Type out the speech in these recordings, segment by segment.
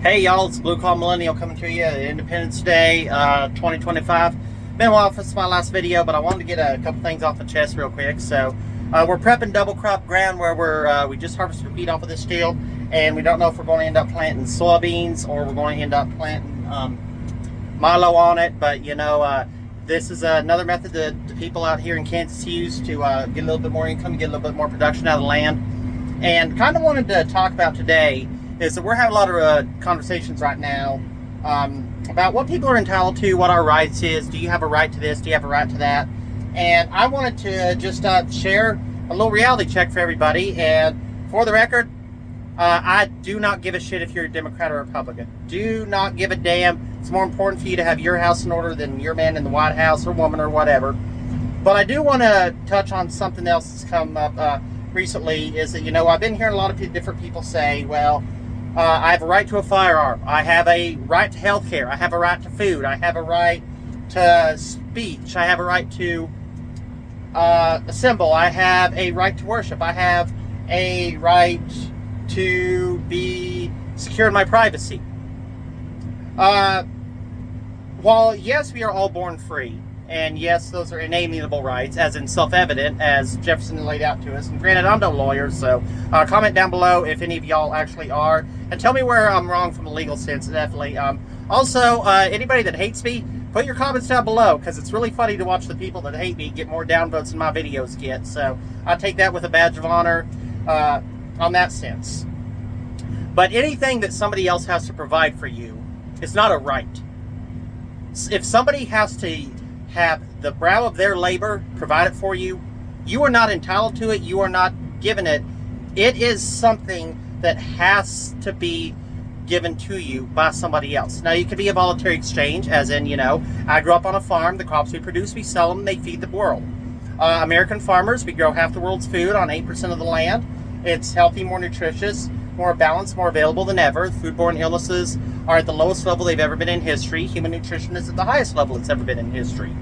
Hey y'all, it's Blue Collar Millennial coming to you, Independence Day 2025. Been a while since my last video, but I wanted to get a couple things off the chest real quick. So we're prepping double crop ground where we just harvested wheat off of this field, and we don't know if we're going to end up planting soybeans or we're going to end up planting milo on it. But you know, this is another method that the people out here in Kansas use to get a little bit more income, get a little bit more production out of the land. And kind of wanted to talk about today is that we're having a lot of conversations right now about what people are entitled to, what our rights is. Do you have a right to this? Do you have a right to that? And I wanted to just share a little reality check for everybody. And for the record, I do not give a shit if you're a Democrat or Republican. Do not give a damn. It's more important for you to have your house in order than your man in the White House or woman or whatever. But I do want to touch on something else that's come up recently, is that, you know, I've been hearing a lot of different people say, well, I have a right to a firearm. I have a right to health care. I have a right to food. I have a right to speech. I have a right to assemble. I have a right to worship. I have a right to be secure in my privacy. While yes, we are all born free, and yes, those are inalienable rights, as in self-evident, as Jefferson laid out to us. And granted, I'm no lawyer, so comment down below if any of y'all actually are, and tell me where I'm wrong from a legal sense, definitely. Also, anybody that hates me, put your comments down below, because it's really funny to watch the people that hate me get more downvotes than my videos get. So I take that with a badge of honor on that sense. But anything that somebody else has to provide for you is not a right. If somebody has to have the brow of their labor provided for you, you are not entitled to it. You are not given it. It is something that has to be given to you by somebody else. Now, you could be a voluntary exchange, as in, you know, I grew up on a farm. The crops we produce, we sell them. They feed the world. American farmers, we grow half the world's food on 8% of the land. It's healthy, more nutritious, more balanced, more available than ever. Foodborne illnesses are at the lowest level they've ever been in history. Human nutrition is at the highest level it's ever been in history.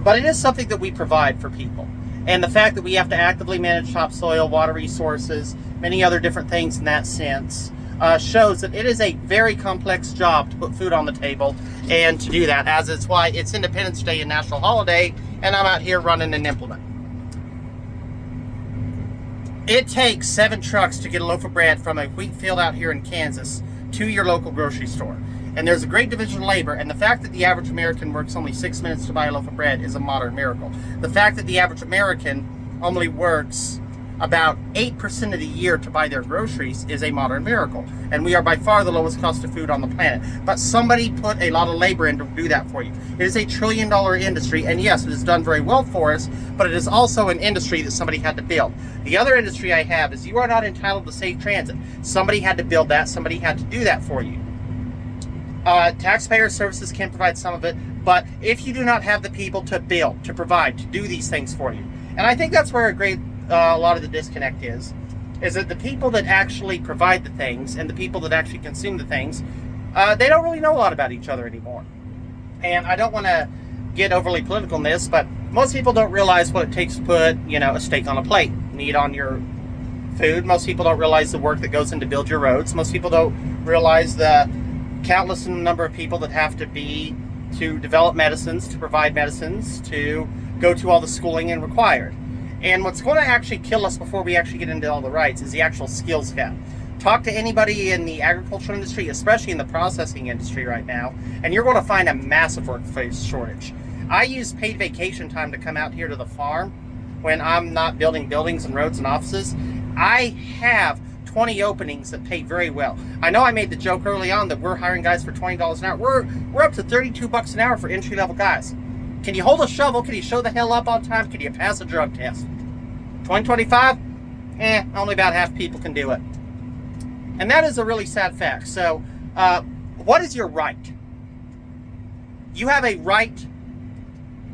But it is something that we provide for people. And the fact that we have to actively manage topsoil, water resources, many other different things in that sense, shows that it is a very complex job to put food on the table and to do that, as it's why it's Independence Day and national holiday, and I'm out here running an implement. It takes 7 trucks to get a loaf of bread from a wheat field out here in Kansas to your local grocery store. And there's a great division of labor, and the fact that the average American works only 6 minutes to buy a loaf of bread is a modern miracle. The fact that the average American only works about 8% of the year to buy their groceries is a modern miracle. And we are by far the lowest cost of food on the planet. But somebody put a lot of labor in to do that for you. It is a $1 trillion industry, and yes, it has done very well for us, but it is also an industry that somebody had to build. The other industry I have is you are not entitled to safe transit. Somebody had to build that. Somebody had to do that for you. Taxpayer services can provide some of it, but if you do not have the people to build, to provide, to do these things for you, and I think that's where a lot of the disconnect is that the people that actually provide the things and the people that actually consume the things, they don't really know a lot about each other anymore. And I don't want to get overly political in this, but most people don't realize what it takes to put, you know, a steak on a plate, meat on your food. Most people don't realize the work that goes in to build your roads. Most people don't realize the countless number of people that have to be to develop medicines, to provide medicines, to go to all the schooling and required. And what's going to actually kill us before we actually get into all the rights is the actual skills gap. Talk to anybody in the agricultural industry, especially in the processing industry right now, and you're going to find a massive workforce shortage. I use paid vacation time to come out here to the farm when I'm not building buildings and roads and offices. I have 20 openings that pay very well. I know I made the joke early on that we're hiring guys for $20 an hour. We're up to $32 an hour for entry-level guys. Can you hold a shovel? Can you show the hell up on time? Can you pass a drug test? 2025? Only about half people can do it. And that is a really sad fact. So, what is your right? You have a right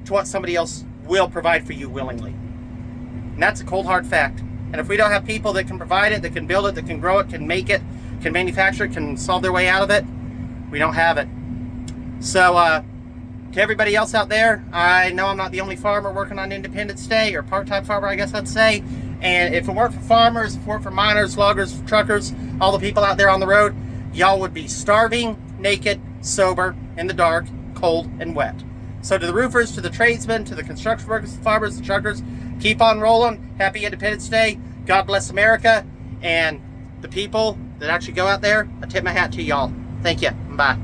to what somebody else will provide for you willingly. And that's a cold, hard fact. And if we don't have people that can provide it, that can build it, that can grow it, can make it, can manufacture it, can solve their way out of it, we don't have it. So, to everybody else out there, I know I'm not the only farmer working on Independence Day, or part-time farmer, I guess I'd say. And if it weren't for farmers, if it weren't for miners, loggers, truckers, all the people out there on the road, y'all would be starving, naked, sober, in the dark, cold, and wet. So to the roofers, to the tradesmen, to the construction workers, the farmers, the truckers, keep on rolling. Happy Independence Day. God bless America. And the people that actually go out there, I tip my hat to y'all. Thank you. Bye.